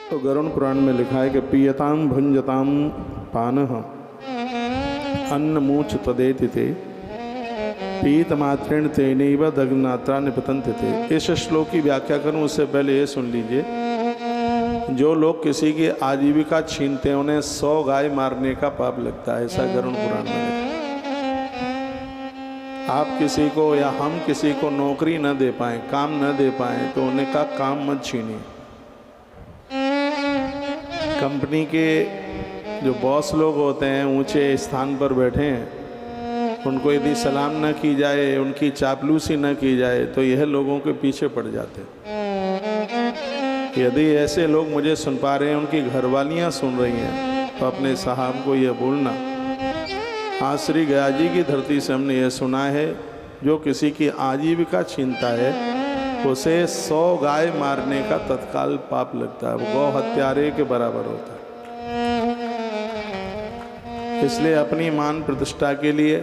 तो गरुड़ पुराण में लिखा है कि पीयताम भुंजताम पानः अन्नमूच तदेति ते पीत मात्रेण तेनैव दग्नात्रा निपतन्ते थे। इस श्लोक की व्याख्या करूं उससे पहले ये सुन लीजिए, जो लोग किसी की आजीविका छीनते हैं उन्हें 100 गाय मारने का पाप लगता है, ऐसा गरुड़ पुराण में लिखा। आप किसी को या हम किसी को नौकरी न दे पाए, काम न दे पाए, तो उन्हें का काम मत छीनिए। कंपनी के जो बॉस लोग होते हैं, ऊंचे स्थान पर बैठे हैं, उनको यदि सलाम न की जाए, उनकी चापलूसी न की जाए, तो यह लोगों के पीछे पड़ जाते हैं। यदि ऐसे लोग मुझे सुन पा रहे हैं, उनकी घरवालियां सुन रही हैं, तो अपने साहब को यह बोलना, हाँ श्री गया जी की धरती से हमने ये सुना है, जो किसी की आजीविका छीनता है उसे 100 गाय मारने का तत्काल पाप लगता है, वो गौ हत्यारे के बराबर होता है। इसलिए अपनी मान प्रतिष्ठा के लिए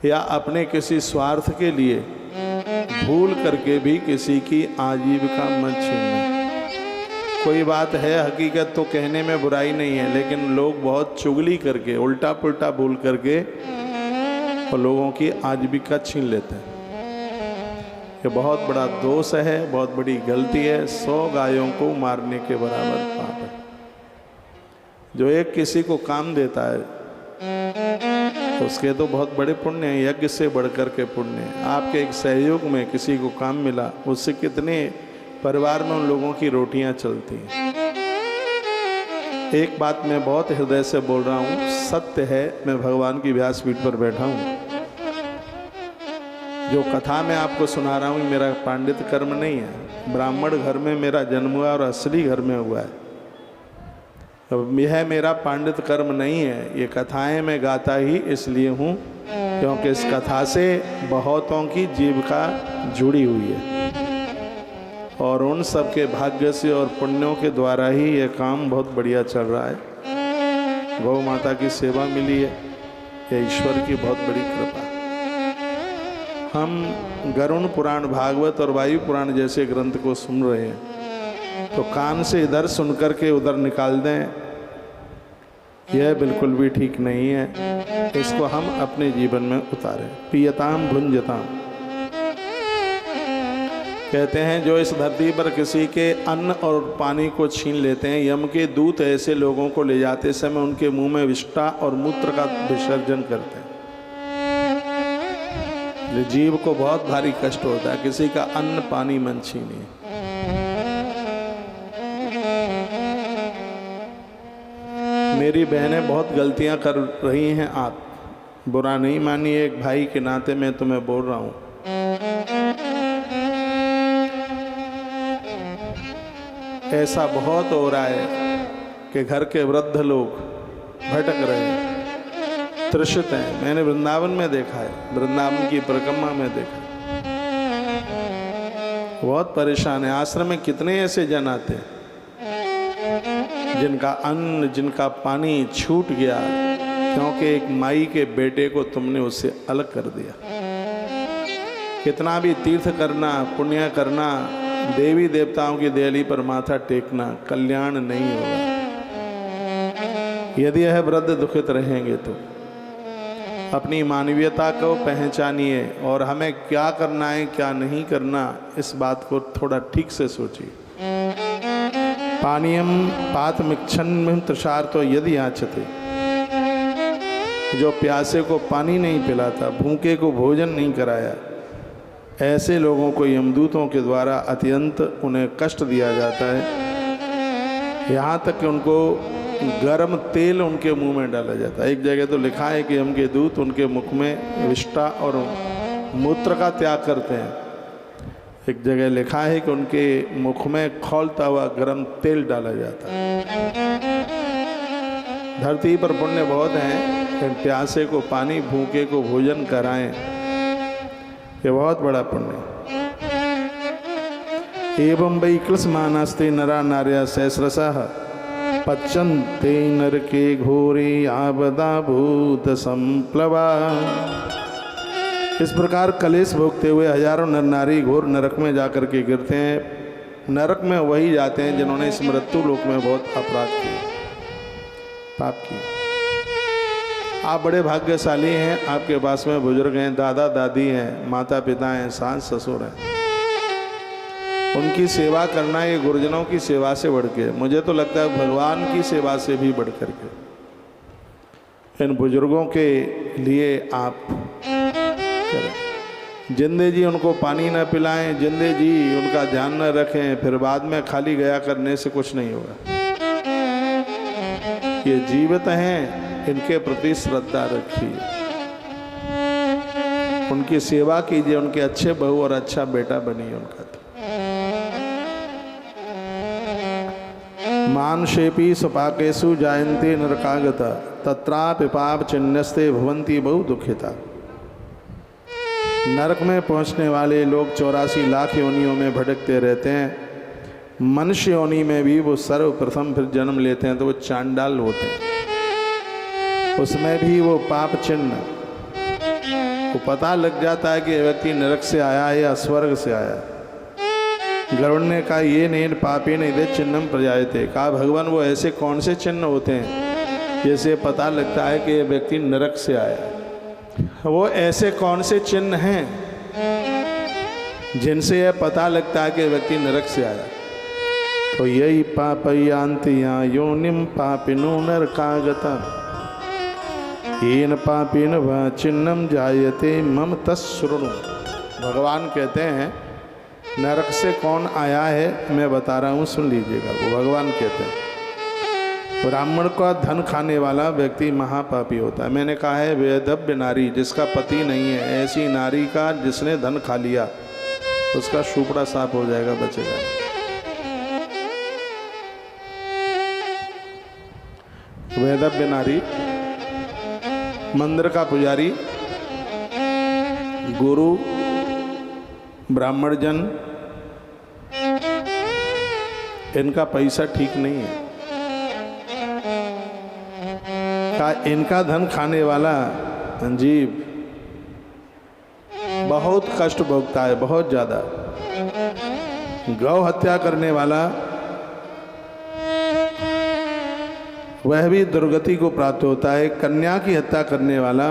या अपने किसी स्वार्थ के लिए भूल करके भी किसी की आजीविका मत छीनना। कोई बात है, हकीकत तो कहने में बुराई नहीं है, लेकिन लोग बहुत चुगली करके, उल्टा पुल्टा बोल करके और लोगों की आजीविका छीन लेते हैं। ये बहुत बड़ा दोष है, बहुत बड़ी गलती है। 100 गायों को मारने के बराबर पाप है। जो एक किसी को काम देता है उसके तो बहुत बड़े पुण्य हैं, यज्ञ से बढ़कर के पुण्य है। आपके एक सहयोग में किसी को काम मिला, उससे कितने परिवार में उन लोगों की रोटियां चलती हैं। एक बात मैं बहुत हृदय से बोल रहा हूँ, सत्य है, मैं भगवान की व्यासपीठ पर बैठा हूँ। जो कथा मैं आपको सुना रहा हूँ मेरा पांडित कर्म नहीं है, ब्राह्मण घर में मेरा जन्म हुआ और असली घर में हुआ है। अब यह मेरा पांडित कर्म नहीं है, ये कथाएं मैं गाता ही इसलिए हूँ क्योंकि इस कथा से बहुतों की जीविका जुड़ी हुई है और उन सब के भाग्य से और पुण्यों के द्वारा ही ये काम बहुत बढ़िया चल रहा है। गौ माता की सेवा मिली है, यह ईश्वर की बहुत बड़ी कृपा। हम गरुड़ पुराण, भागवत और वायु पुराण जैसे ग्रंथ को सुन रहे हैं, तो कान से इधर सुन करके उधर निकाल दें, यह बिल्कुल भी ठीक नहीं है। इसको हम अपने जीवन में उतारें। पियताम भुंजताम कहते हैं, जो इस धरती पर किसी के अन्न और पानी को छीन लेते हैं, यम के दूत ऐसे लोगों को ले जाते समय उनके मुंह में विष्ठा और मूत्र का विसर्जन करते हैं। जीव को बहुत भारी कष्ट होता है, किसी का अन्न पानी मन छीनिए। मेरी बहनें बहुत गलतियां कर रही हैं, आप बुरा नहीं मानिए, एक भाई के नाते मैं तुम्हें बोल रहा हूं। ऐसा बहुत हो रहा है कि घर के वृद्ध लोग भटक रहे हैं, त्रसित हैं। मैंने वृंदावन में देखा है, वृंदावन की परिक्रमा में देखा, बहुत परेशान है। आश्रम में कितने ऐसे जन आते हैं जिनका अन्न, जिनका पानी छूट गया क्योंकि एक माई के बेटे को तुमने उससे अलग कर दिया। कितना भी तीर्थ करना, पुण्य करना, देवी देवताओं की देहली पर माथा टेकना, कल्याण नहीं होगा। यदि यह वृद्ध दुखित रहेंगे तो अपनी मानवीयता को पहचानिए और हमें क्या करना है, क्या नहीं करना, इस बात को थोड़ा ठीक से सोचिए। पानीयम पातमिक्षण तुषार तो यदि याचते, जो प्यासे को पानी नहीं पिलाता, भूखे को भोजन नहीं कराया, ऐसे लोगों को यमदूतों के द्वारा अत्यंत उन्हें कष्ट दिया जाता है। यहाँ तक कि उनको गर्म तेल उनके मुंह में डाला जाता है। एक जगह तो लिखा है कि यम के दूत उनके मुख में विष्ठा और मूत्र का त्याग करते हैं। एक जगह लिखा है कि उनके मुख में खौलता हुआ गर्म तेल डाला जाता है। धरती पर पुण्य बहुत हैं, प्यासे को पानी, भूखे को भोजन कराएं, ये बहुत बड़ा पुण्य। एवं वै कृष्मानास्ते नरा नार्या सहस्रशः पच्यन्ते नरके घोरे आपदा भूत संप्लवा। इस प्रकार कलेश भोगते हुए हजारों नर नारी घोर नरक में जाकर के गिरते हैं। नरक में वही जाते हैं जिन्होंने इस मृत्यु लोक में बहुत अपराध किए, पाप किए। आप बड़े भाग्यशाली हैं, आपके पास में बुजुर्ग हैं, दादा दादी हैं, माता पिता हैं, सास ससुर हैं। उनकी सेवा करना ये गुरुजनों की सेवा से बढ़ के, मुझे तो लगता है भगवान की सेवा से भी बढ़ कर के इन बुजुर्गों के लिए आप करें। जिंदे जी उनको पानी न पिलाएं, जिंदे जी उनका ध्यान न रखें, फिर बाद में खाली गया करने से कुछ नहीं होगा। ये जीवित हैं, इनके प्रति श्रद्धा रखिए, उनकी सेवा कीजिए, उनके अच्छे बहू और अच्छा बेटा बनिए उनका। मानशेपी सपाकेशु जायन्ते नरकागता तत्रापि पाप चिन्हस्ते भवन्ति बहु दुखिता। नरक में पहुंचने वाले लोग 84 लाख योनियों में भटकते रहते हैं। मनुष्य योनि में भी वो सर्वप्रथम फिर जन्म लेते हैं तो वो चांडाल होते हैं। उसमें भी वो पाप चिन्ह वो पता लग जाता है कि व्यक्ति नरक से आया है या स्वर्ग से आया है। गरुड़ ने कहा ये नहीं पापी नहीं दे चिन्हम प्रजायते। कहा भगवान वो ऐसे कौन से चिन्ह होते हैं जैसे पता लगता है कि ये व्यक्ति नरक से आया है। वो ऐसे कौन से चिन्ह हैं जिनसे यह पता लगता है कि व्यक्ति नरक से आया। तो यही पापयांति योनिम पापिनो नरकागता येन पापिन व चिन्हम जायते मम तस्सृणु। भगवान कहते हैं नरक से कौन आया है मैं बता रहा हूँ, सुन लीजिएगा। वो भगवान कहते हैं ब्राह्मण का धन खाने वाला व्यक्ति महापापी होता है। मैंने कहा है वेदव्य नारी जिसका पति नहीं है, ऐसी नारी का जिसने धन खा लिया उसका शुपड़ा साफ हो जाएगा, बचेगा। वेदव्य नारी, मंदिर का पुजारी, गुरु, ब्राह्मण जन, इनका पैसा ठीक नहीं है। का इनका धन खाने वाला जीव बहुत कष्ट भोगता है, बहुत ज्यादा। गौ हत्या करने वाला वह भी दुर्गति को प्राप्त होता है। कन्या की हत्या करने वाला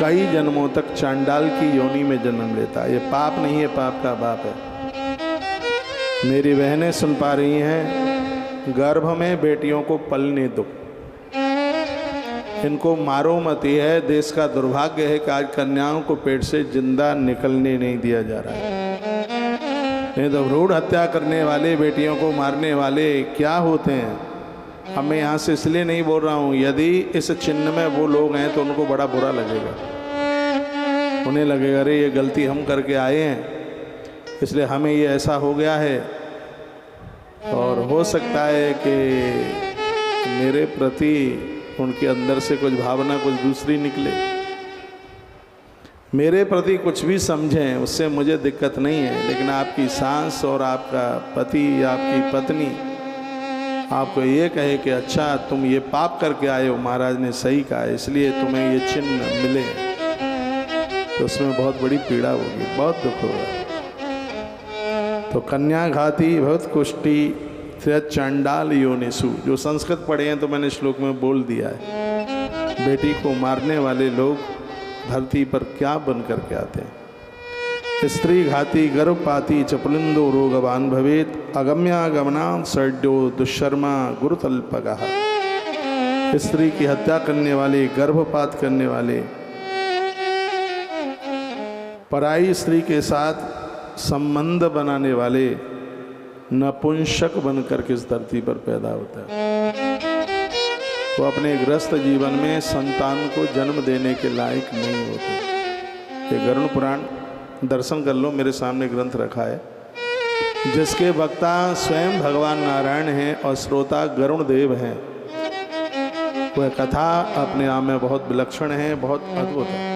कई जन्मों तक चांडाल की योनि में जन्म लेता है। ये पाप नहीं है, पाप का बाप है। मेरी बहनें सुन पा रही हैं, गर्भ में बेटियों को पलने दो, इनको मारो मत। यह है देश का दुर्भाग्य है कि आज कन्याओं को पेट से जिंदा निकलने नहीं दिया जा रहा है। नहीं तो भ्रूण हत्या करने वाले, बेटियों को मारने वाले क्या होते हैं। अब मैं यहाँ से इसलिए नहीं बोल रहा हूँ, यदि इस चिन्ह में वो लोग हैं तो उनको बड़ा बुरा लगेगा। उन्हें लगेगा अरे ये गलती हम करके आए हैं इसलिए हमें ये ऐसा हो गया है, और हो सकता है कि मेरे प्रति उनके अंदर से कुछ भावना कुछ दूसरी निकले। मेरे प्रति कुछ भी समझें उससे मुझे दिक्कत नहीं है, लेकिन आपकी सास और आपका पति या आपकी पत्नी आपको ये कहे कि अच्छा तुम ये पाप करके आए हो, महाराज ने सही कहा इसलिए तुम्हें ये चिन्ह मिले, तो उसमें बहुत बड़ी पीड़ा होगी, बहुत दुख होगा। तो कन्या घाती भवत कुष्टि चांडाल योनिसु, जो संस्कृत पढ़े हैं तो मैंने श्लोक में बोल दिया है। बेटी को मारने वाले लोग धरती पर क्या बन करके आते हैं। स्त्री घाती गर्भपाती चपलिंदो रोगवान भवेत अगम्यागमना सड्यो दुष्शर्मा गुरुतल्पगः। स्त्री की हत्या करने वाले, गर्भपात करने वाले, पराई स्त्री के साथ संबंध बनाने वाले नपुंसक बनकर के इस धरती पर पैदा होता है। वो अपने गृहस्थ जीवन में संतान को जन्म देने के लायक नहीं होते। ये गरुड़ पुराण दर्शन कर लो, मेरे सामने ग्रंथ रखा है, जिसके वक्ता स्वयं भगवान नारायण हैं और श्रोता गरुड़ देव हैं। वह कथा अपने आप में बहुत विलक्षण है, बहुत अद्भुत है।